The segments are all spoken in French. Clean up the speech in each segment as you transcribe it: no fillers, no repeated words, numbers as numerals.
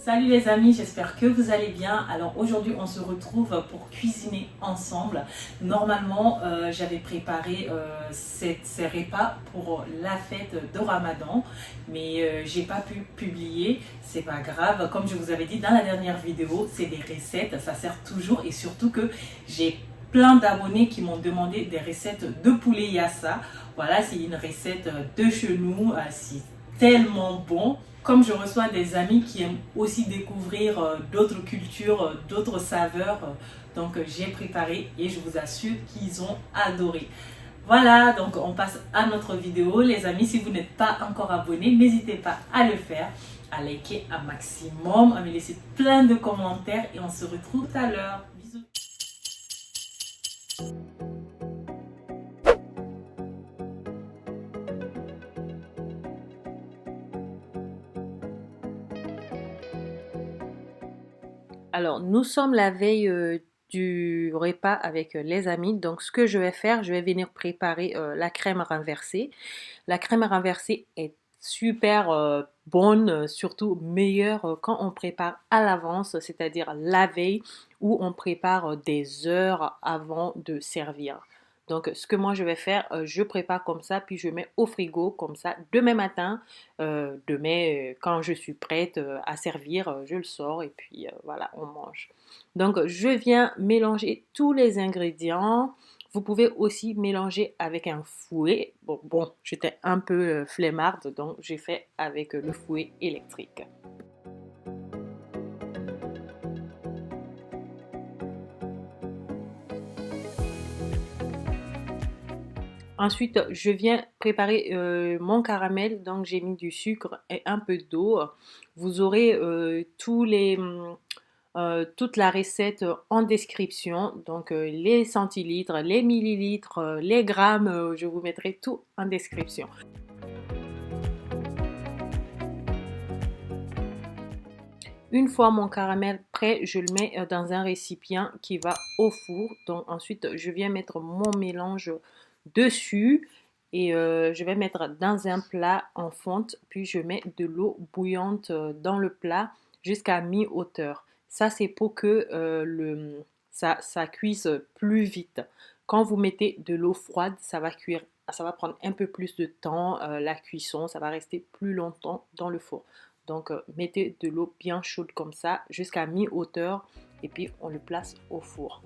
Salut les amis, j'espère que vous allez bien. Alors aujourd'hui on se retrouve pour cuisiner ensemble. Normalement j'avais préparé ces repas pour la fête de Ramadan, mais j'ai pas pu publier. C'est pas grave, comme je vous avais dit dans la dernière vidéo, c'est des recettes, ça sert toujours et surtout que j'ai plein d'abonnés qui m'ont demandé des recettes de poulet yassa. Voilà, c'est une recette de chez nous, c'est tellement bon. Comme je reçois des amis qui aiment aussi découvrir d'autres cultures, d'autres saveurs, donc j'ai préparé et je vous assure qu'ils ont adoré. Voilà, donc on passe à notre vidéo. Les amis, si vous n'êtes pas encore abonnés, n'hésitez pas à le faire, à liker un maximum, à me laisser plein de commentaires et on se retrouve tout à l'heure. Bisous. Alors, nous sommes la veille du repas avec les amis. Donc, ce que je vais faire, je vais venir préparer la crème renversée. La crème renversée est super bonne, surtout meilleure quand on prépare à l'avance, c'est-à-dire la veille ou on prépare des heures avant de servir. Donc, ce que moi je vais faire, je prépare comme ça, puis je mets au frigo comme ça. Demain matin, quand je suis prête à servir, je le sors et puis voilà, on mange. Donc, je viens mélanger tous les ingrédients. Vous pouvez aussi mélanger avec un fouet. Bon, j'étais un peu flemmarde, donc j'ai fait avec le fouet électrique. Ensuite, je viens préparer mon caramel. Donc, j'ai mis du sucre et un peu d'eau. Vous aurez toute la recette en description. Donc, les centilitres, les millilitres, les grammes, je vous mettrai tout en description. Une fois mon caramel prêt, je le mets dans un récipient qui va au four. Donc ensuite, je viens mettre mon mélange dessus et je vais mettre dans un plat en fonte. Puis je mets de l'eau bouillante dans le plat jusqu'à mi-hauteur. Ça, c'est pour que ça cuise plus vite. Quand vous mettez de l'eau froide, ça va cuire, ça va prendre un peu plus de temps, la cuisson, ça va rester plus longtemps dans le four. Donc, mettez de l'eau bien chaude comme ça jusqu'à mi-hauteur et puis on le place au four.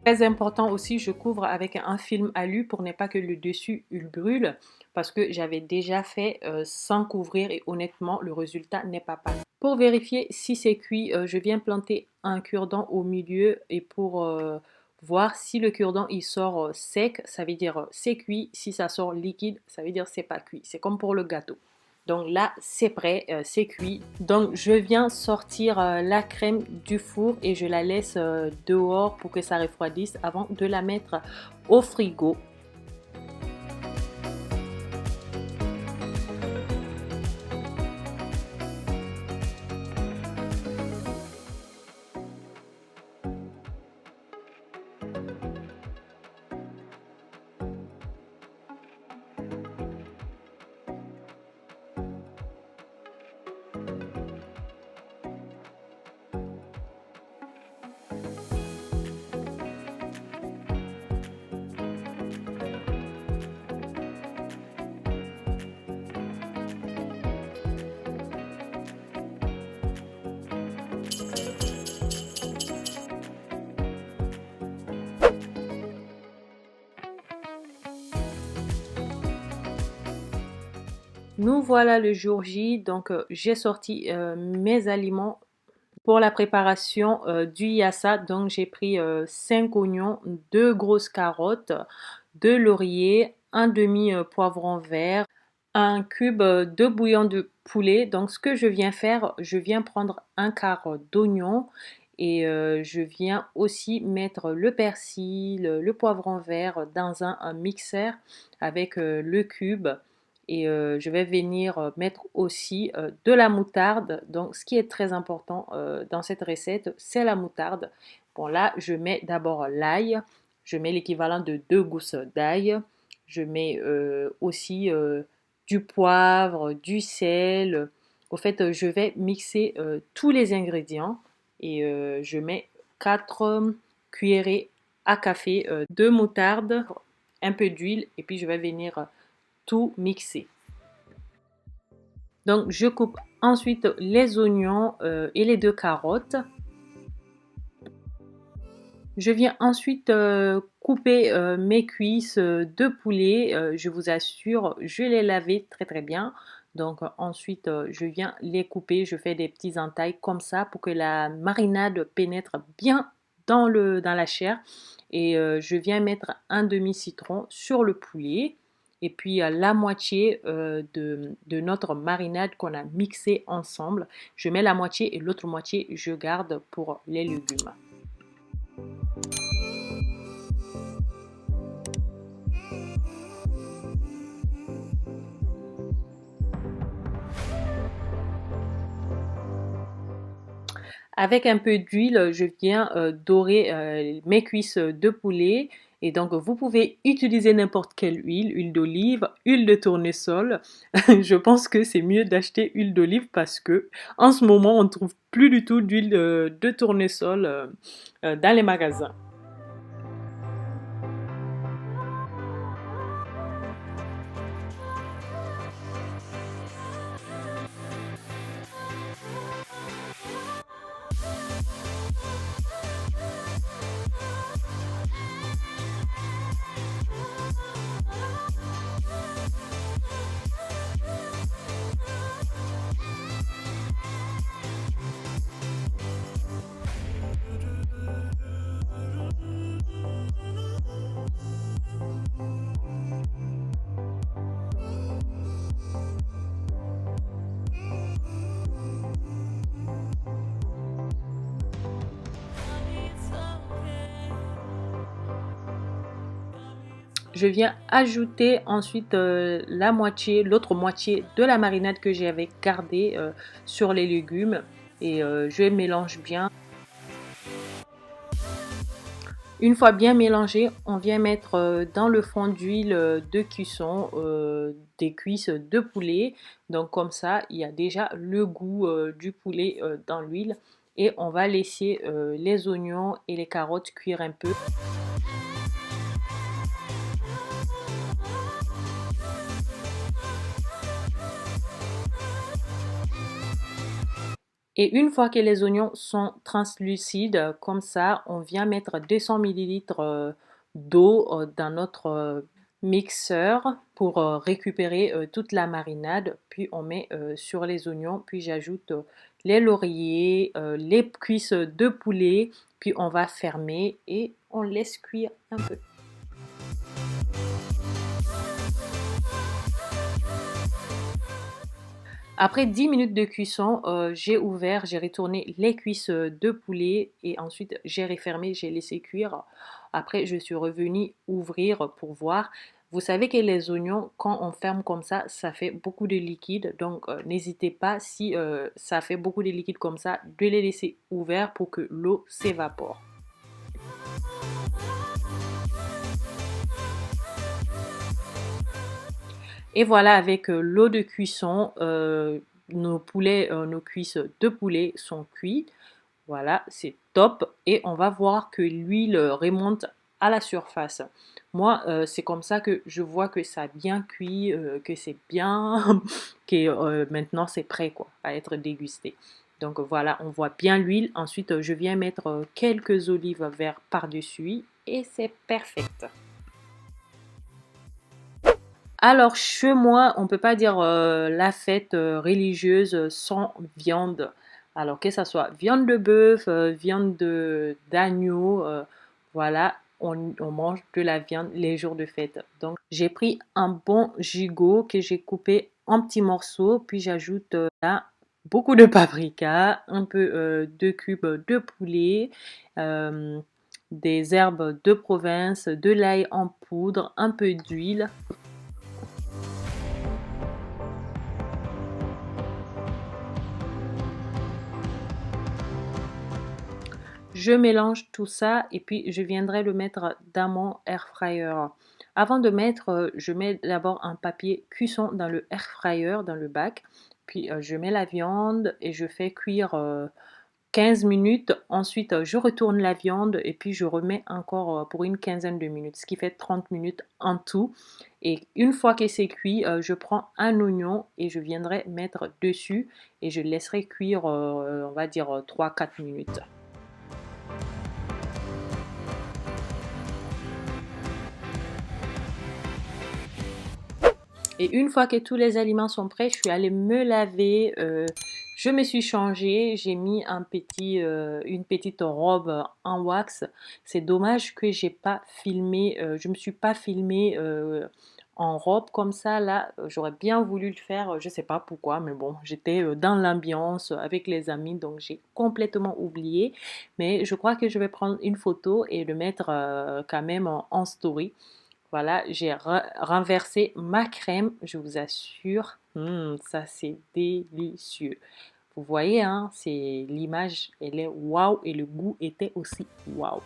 Très important aussi, je couvre avec un film alu pour ne pas que le dessus il brûle parce que j'avais déjà fait sans couvrir et honnêtement le résultat n'est pas parfait. Pour vérifier si c'est cuit, je viens planter un cure-dent au milieu et pour voir si le cure-dent il sort sec, ça veut dire c'est cuit. Si ça sort liquide, ça veut dire c'est pas cuit. C'est comme pour le gâteau. Donc là, c'est prêt, c'est cuit. Donc je viens sortir la crème du four et je la laisse dehors pour que ça refroidisse avant de la mettre au frigo. Nous voilà le jour J, donc j'ai sorti mes aliments pour la préparation du yassa. Donc j'ai pris 5 oignons, 2 grosses carottes, 2 lauriers, un demi poivron vert, un cube de bouillon de poulet. Donc ce que je viens faire, je viens prendre un quart d'oignon et je viens aussi mettre le persil, le poivron vert dans un mixeur avec le cube. Et je vais venir mettre aussi de la moutarde. Donc ce qui est très important dans cette recette, c'est la moutarde. Bon là, je mets d'abord l'ail. Je mets l'équivalent de 2 gousses d'ail. Je mets aussi du poivre, du sel. Au fait, je vais mixer tous les ingrédients et je mets 4 cuillerées à café de moutarde, un peu d'huile et puis je vais venir tout mixer. Donc je coupe ensuite les oignons et les 2 carottes. Je viens ensuite couper mes cuisses de poulet. Je vous assure, je les lavais très très bien. Donc ensuite, je viens les couper. Je fais des petits entailles comme ça pour que la marinade pénètre bien dans la chair. Et je viens mettre un demi-citron sur le poulet. Et puis la moitié de notre marinade qu'on a mixé ensemble. Je mets la moitié et l'autre moitié, je garde pour les légumes. Avec un peu d'huile, je viens dorer mes cuisses de poulet. Et donc, vous pouvez utiliser n'importe quelle huile, huile d'olive, huile de tournesol. Je pense que c'est mieux d'acheter huile d'olive parce que en ce moment, on ne trouve plus du tout d'huile de tournesol dans les magasins. Je viens ajouter ensuite l'autre moitié de la marinade que j'avais gardée sur les légumes et je mélange bien. Une fois bien mélangé, on vient mettre dans le fond d'huile de cuisson des cuisses de poulet. Donc comme ça, il y a déjà le goût du poulet dans l'huile et on va laisser les oignons et les carottes cuire un peu. Et une fois que les oignons sont translucides, comme ça, on vient mettre 200 ml d'eau dans notre mixeur pour récupérer toute la marinade. Puis on met sur les oignons, puis j'ajoute les lauriers, les cuisses de poulet, puis on va fermer et on laisse cuire un peu. Après 10 minutes de cuisson, j'ai retourné les cuisses de poulet et ensuite j'ai refermé, j'ai laissé cuire. Après, je suis revenue ouvrir pour voir. Vous savez que les oignons, quand on ferme comme ça fait beaucoup de liquide. Donc, n'hésitez pas, si ça fait beaucoup de liquide comme ça, de les laisser ouverts pour que l'eau s'évapore. Et voilà, avec l'eau de cuisson, nos cuisses de poulet sont cuites. Voilà, c'est top. Et on va voir que l'huile remonte à la surface. Moi, c'est comme ça que je vois que ça a bien cuit, que c'est bien, que maintenant c'est prêt quoi, à être dégusté. Donc voilà, on voit bien l'huile. Ensuite, je viens mettre quelques olives vertes par-dessus et c'est perfect. Alors, chez moi, on ne peut pas dire la fête religieuse sans viande. Alors, que ce soit viande de bœuf, d'agneau, voilà, on mange de la viande les jours de fête. Donc, j'ai pris un bon gigot que j'ai coupé en petits morceaux, puis j'ajoute là beaucoup de paprika, un peu de cubes de poulet, euh, des herbes de province, de l'ail en poudre, un peu d'huile. Je mélange tout ça et puis je viendrai le mettre dans mon air fryer. Avant de mettre, je mets d'abord un papier cuisson dans le air fryer, dans le bac. Puis je mets la viande et je fais cuire 15 minutes. Ensuite, je retourne la viande et puis je remets encore pour une quinzaine de minutes, ce qui fait 30 minutes en tout. Et une fois que c'est cuit, je prends un oignon et je viendrai mettre dessus et je laisserai cuire, on va dire, 3-4 minutes. Et une fois que tous les aliments sont prêts, je suis allée me laver. Je me suis changée, j'ai mis une petite robe en wax. C'est dommage que j'ai pas filmé, je me suis pas filmée en robe comme ça. Là, j'aurais bien voulu le faire, je sais pas pourquoi, mais bon, j'étais dans l'ambiance avec les amis, donc j'ai complètement oublié. Mais je crois que je vais prendre une photo et le mettre quand même en story. Voilà, j'ai renversé ma crème, je vous assure. Ça, c'est délicieux. Vous voyez, hein, c'est l'image, elle est waouh et le goût était aussi waouh.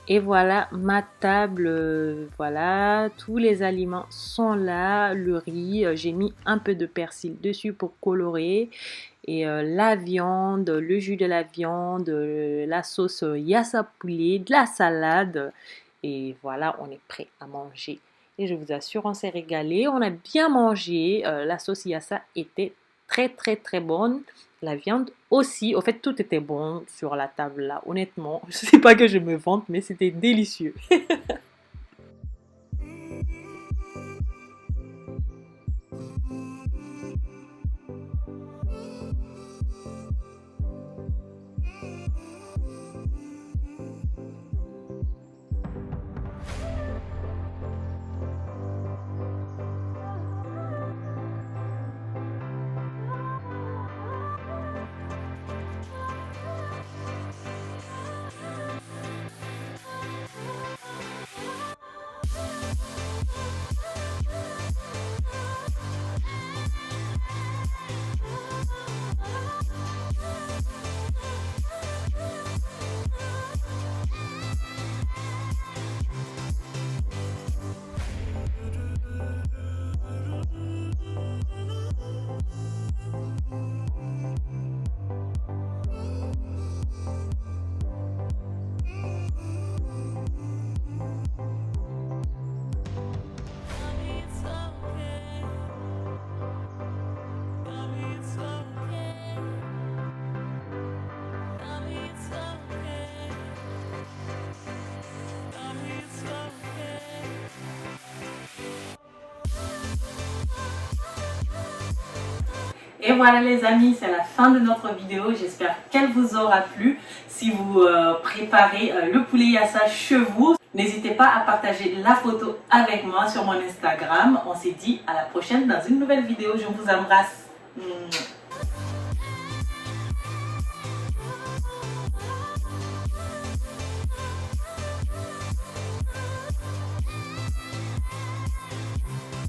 Et voilà ma table, voilà, tous les aliments sont là, le riz, j'ai mis un peu de persil dessus pour colorer et la viande, le jus de la viande, la sauce yassa poulet, de la salade et voilà, on est prêt à manger. Et je vous assure, on s'est régalé, on a bien mangé, la sauce yassa était très très très bonne. La viande aussi, au fait tout était bon sur la table là, honnêtement. Je sais pas que je me vante, mais c'était délicieux. Et voilà les amis, c'est la fin de notre vidéo. J'espère qu'elle vous aura plu. Si vous préparez le poulet yassa chez vous, n'hésitez pas à partager la photo avec moi sur mon Instagram. On s'est dit à la prochaine dans une nouvelle vidéo. Je vous embrasse.